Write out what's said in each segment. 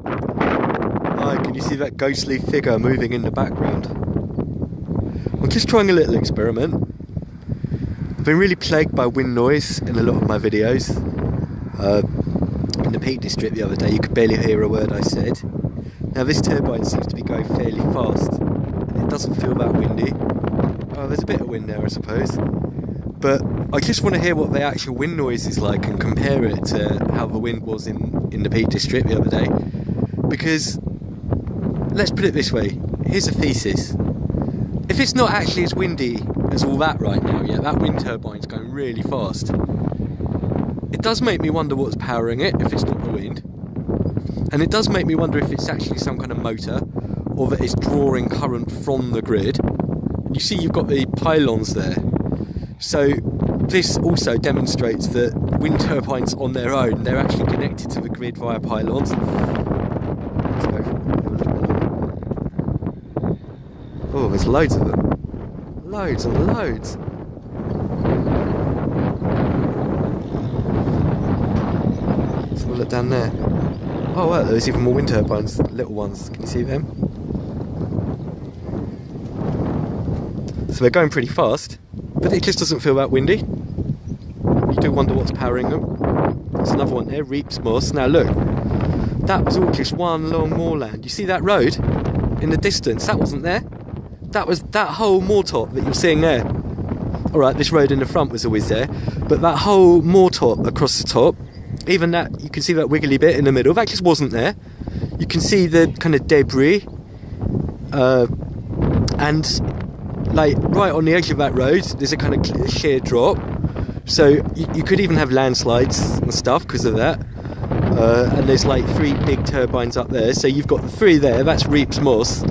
Hi, can you see that ghostly figure moving in the background? I'm just trying a little experiment. I've been really plagued by wind noise in a lot of my videos. In the Peak District the other day, you could barely hear a word I said. Now this turbine seems to be going fairly fast, and it doesn't feel that windy. Oh, there's a bit of wind there, I suppose. But I just want to hear what the actual wind noise is like and compare it to how the wind was in the Peak District the other day. Because, let's put it this way, here's a thesis. If it's not actually as windy as all that right now, yeah, that wind turbine's going really fast. It does make me wonder what's powering it, if it's not the wind. And it does make me wonder if it's actually some kind of motor, or that it's drawing current from the grid. You see you've got the pylons there. So this also demonstrates that wind turbines on their own, they're actually connected to the grid via pylons. Let's go. Oh, there's loads of them. Loads and loads. Let's have a look down there. Oh wow, there's even more wind turbines, little ones. Can you see them? So they're going pretty fast, but it just doesn't feel that windy. You do wonder what's powering them. There's another one there, Reeps Moss. Now look, that was all just one long moorland. You see that road in the distance? That wasn't there. That was that whole moor top that you're seeing there. Alright, this road in the front was always there, but that whole moor top across the top, even that, you can see that wiggly bit in the middle, that just wasn't there. You can see the kind of debris, and like right on the edge of that road there's a kind of sheer drop, so you could even have landslides and stuff because of that. And there's like 3 big turbines up there, so you've got the 3 there, that's Reeps Moss.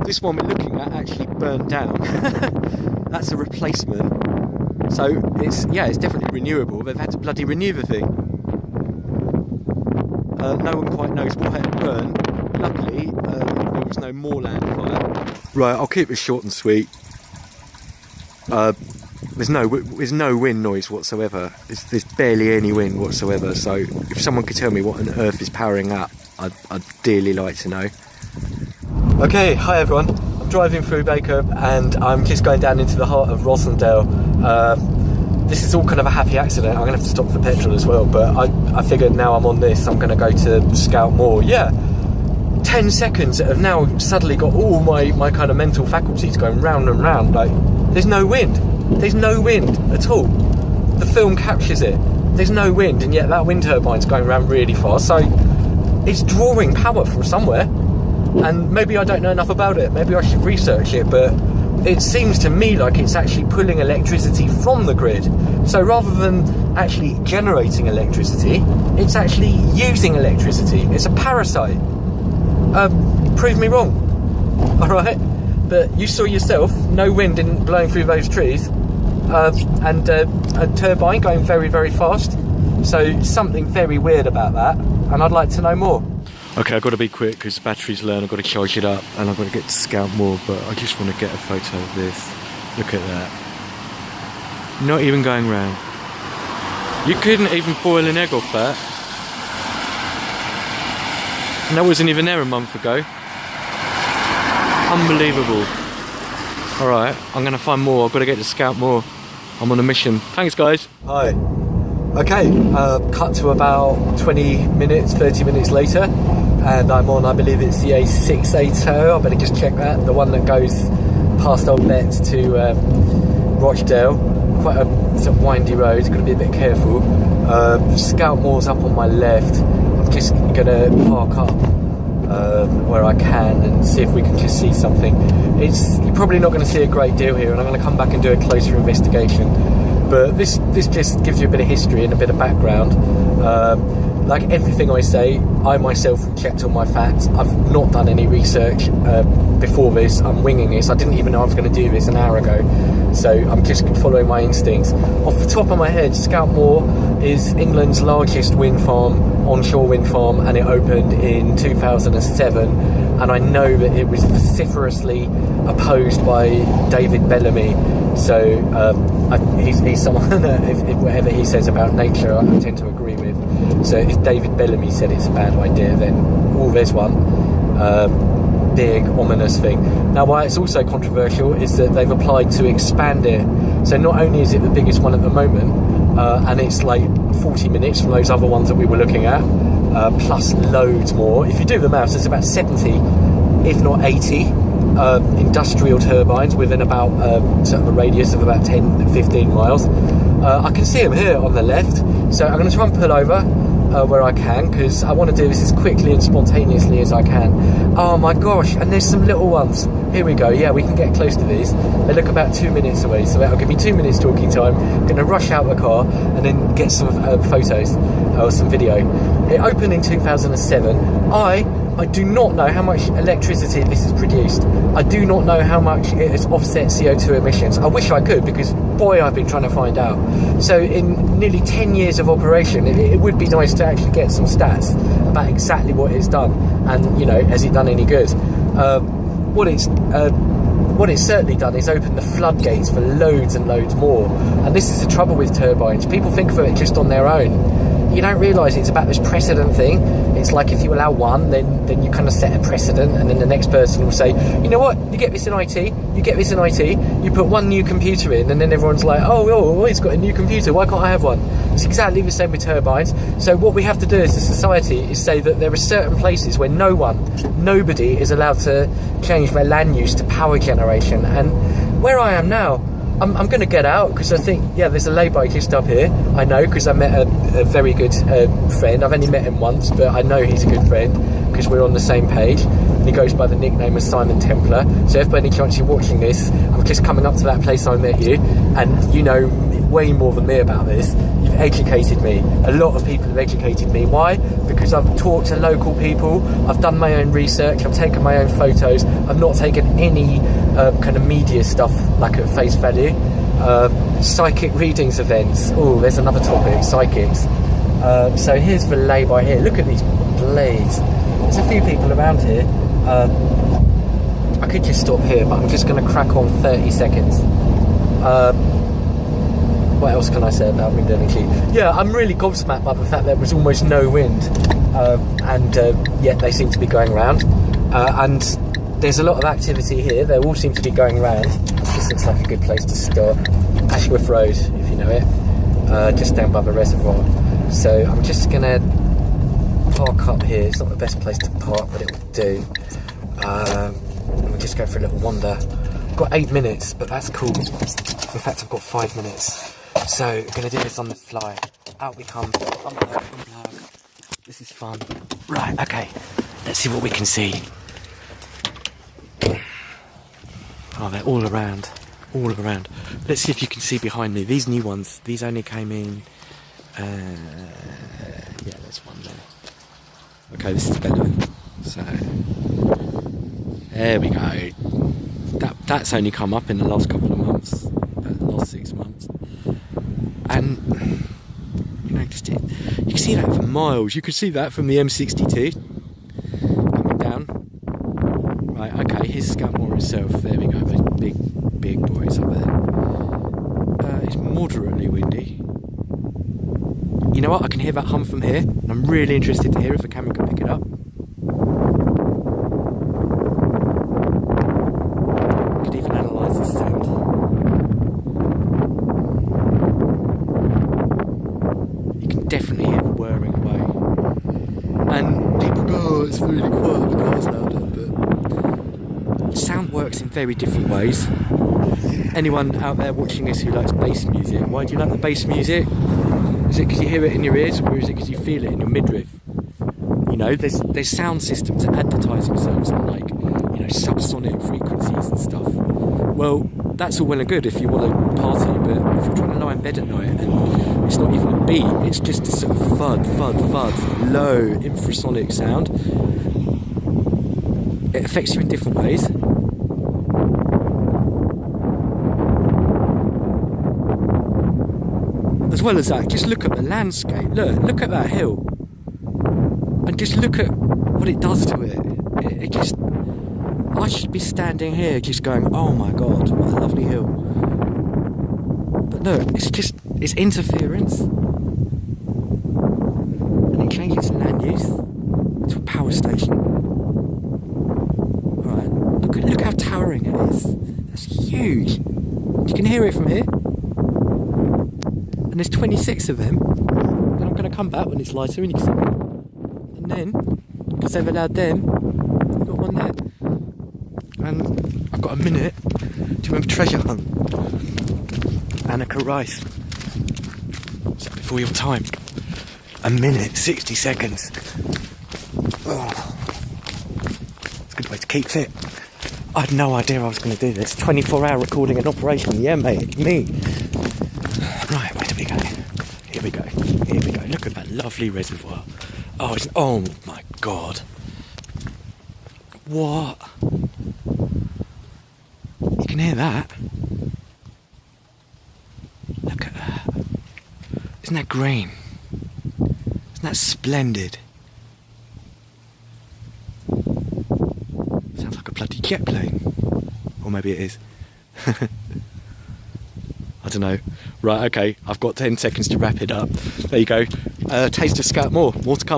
This one we're looking at actually burnt down. That's a replacement, so it's definitely renewable. They've had to bloody renew the thing. No one quite knows what had burnt. Luckily there was no moorland fire. Right, I'll keep this short and sweet. There's no wind noise whatsoever. There's barely any wind whatsoever, so if someone could tell me what on earth is powering that, I'd dearly like to know. Okay, hi everyone. I'm driving through Baker and I'm just going down into the heart of Rosendale. This is all kind of a happy accident. I'm going to have to stop for petrol as well, but I figured now I'm on this, I'm going to go to Scout Moor. Yeah, 10 seconds have now suddenly got all my kind of mental faculties going round and round. Like, there's no wind. There's no wind at all. The film captures it. There's no wind, and yet that wind turbine's going around really fast, so it's drawing power from somewhere. And maybe I don't know enough about it, maybe I should research it, but it seems to me like it's actually pulling electricity from the grid. So rather than actually generating electricity, it's actually using electricity. It's a parasite. Prove me wrong. Alright? But you saw yourself, no wind blowing through those trees, and a turbine going very, very fast. So something very weird about that, and I'd like to know more. Okay, I've got to be quick because the battery's low and I've got to charge it up and I've got to get to Scout Moor, but I just want to get a photo of this. Look at that. Not even going round. You couldn't even boil an egg off that. And that wasn't even there a month ago. Unbelievable. Alright, I'm going to find more. I've got to get to Scout Moor. I'm on a mission. Thanks guys. Hi. Okay, cut to about 20 minutes, 30 minutes later, and I'm on, I believe it's the A680, I better just check that, the one that goes past Old Betts to Rochdale. Quite a sort of windy road, got to be a bit careful. Scout Moor's up on my left. I'm just going to park up where I can and see if we can just see something. You're probably not going to see a great deal here, and I'm going to come back and do a closer investigation. But this just gives you a bit of history and a bit of background. Like everything I say, I myself checked all my facts. I've not done any research before this. I'm winging this. I didn't even know I was going to do this an hour ago. So I'm just following my instincts. Off the top of my head, Scout Moor is England's largest wind farm, onshore wind farm, and it opened in 2007. And I know that it was vociferously opposed by David Bellamy. So he's someone that if whatever he says about nature I tend to agree with. So if David Bellamy said it's a bad idea, then there's one big ominous thing. Now, why it's also controversial is that they've applied to expand it. So not only is it the biggest one at the moment, and it's like 40 minutes from those other ones that we were looking at, plus loads more. If you do the maths, there's about 70, if not 80 industrial turbines within about sort of a radius of about 10-15 miles. I can see them here on the left, so I'm going to try and pull over where I can, because I want to do this as quickly and spontaneously as I can. Oh my gosh, and there's some little ones. Here we go. Yeah, we can get close to these. They look about 2 minutes away, so that'll give me 2 minutes talking time. I'm going to rush out the car and then get some photos or some video. It opened in 2007. I do not know how much electricity this has produced. I do not know how much it has offset CO2 emissions. I wish I could, because boy, I've been trying to find out. So in nearly 10 years of operation, it would be nice to actually get some stats about exactly what it's done, and, you know, has it done any good? What it's certainly done is open the floodgates for loads and loads more. And this is the trouble with turbines. People think of it just on their own. You don't realise it's about this precedent thing. It's like if you allow one, then you kind of set a precedent, and then the next person will say, you know what, you get this in IT, you get this in IT, you put one new computer in, and then everyone's like, oh, he's got a new computer, why can't I have one? It's exactly the same with turbines. So what we have to do as a society is say that there are certain places where nobody is allowed to change their land use to power generation. And where I am now, I'm going to get out, because I think, yeah, there's a lay-by just up here. I know, because I met a very good friend. I've only met him once, but I know he's a good friend because we're on the same page. And he goes by the nickname of Simon Templar. So if by any chance you're watching this, I'm just coming up to that place I met you, and you know way more than me about this. You've educated me. A lot of people have educated me. Why? Because I've talked to local people, I've done my own research, I've taken my own photos, I've not taken any kind of media stuff like at face value. Psychic readings events. Oh, there's another topic, psychics. So here's the lay-by here. Look at these blades. There's a few people around here. I could just stop here, but I'm just going to crack on 30 seconds. What else can I say about wind energy? Yeah, I'm really gobsmacked by the fact there was almost no wind, and yet they seem to be going round. And there's a lot of activity here. They all seem to be going round. This looks like a good place to stop. Ashworth Road, if you know it, just down by the reservoir. So I'm just going to park up here. It's not the best place to park, but it will do. We'll just go for a little wander. I've got 8 minutes, but that's cool. In fact, I've got 5 minutes. So, I'm going to do this on the fly. Out we come. Unplug. This is fun. Right, okay. Let's see what we can see. Oh, they're all around. All around. Let's see if you can see behind me. These new ones, these only came in... yeah, there's one there. Okay, this is better. So... there we go. That's only come up in the last couple of months. The last 6 months. And you know, just you can see that for miles. You can see that from the M62 coming down. Right, okay, here's Scatmore itself. There we go, those big boys up there. It's moderately windy. You know what? I can hear that hum from here, and I'm really interested to hear if the camera can pick it up. I could even analyse this sound. Definitely hear the whirring away, and people go, oh, it's really quiet, the car's louder, but sound works in very different ways. Anyone out there watching this who likes bass music, why do you like the bass music? Is it because you hear it in your ears, or is it because you feel it in your midriff? You know, there's sound systems that advertise themselves on, like, you know, subsonic frequencies and stuff. Well, that's all well and good if you want to party, but if you're trying to lie in bed at night and it's not even a beat, it's just a sort of thud, low infrasonic sound. It affects you in different ways. As well as that, just look at the landscape. Look at that hill. And just look at what it does to it. It just... I should be standing here just going, oh my god, what a lovely hill. But look, it's interference. And change its land use to a power station. Alright, look how towering it is. That's huge. You can hear it from here. And there's 26 of them. Then I'm going to come back when it's lighter and you can see. And then, because they've allowed them, I've got one there. And I've got a minute to remember treasure hunt. Annika Rice. So before your time. A minute, 60 seconds. Oh. It's a good way to keep fit. I had no idea I was going to do this. 24-hour recording and operation. Yeah, mate. Me. Right, where do we go? Here we go. Here we go. Look at that lovely reservoir. Oh my God. What? You can hear that? Look at that. Isn't that green? Isn't that splendid? Sounds like a bloody jet plane. Or maybe it is. I don't know. Right, okay, I've got 10 seconds to wrap it up. There you go. Taste of Scout more to come.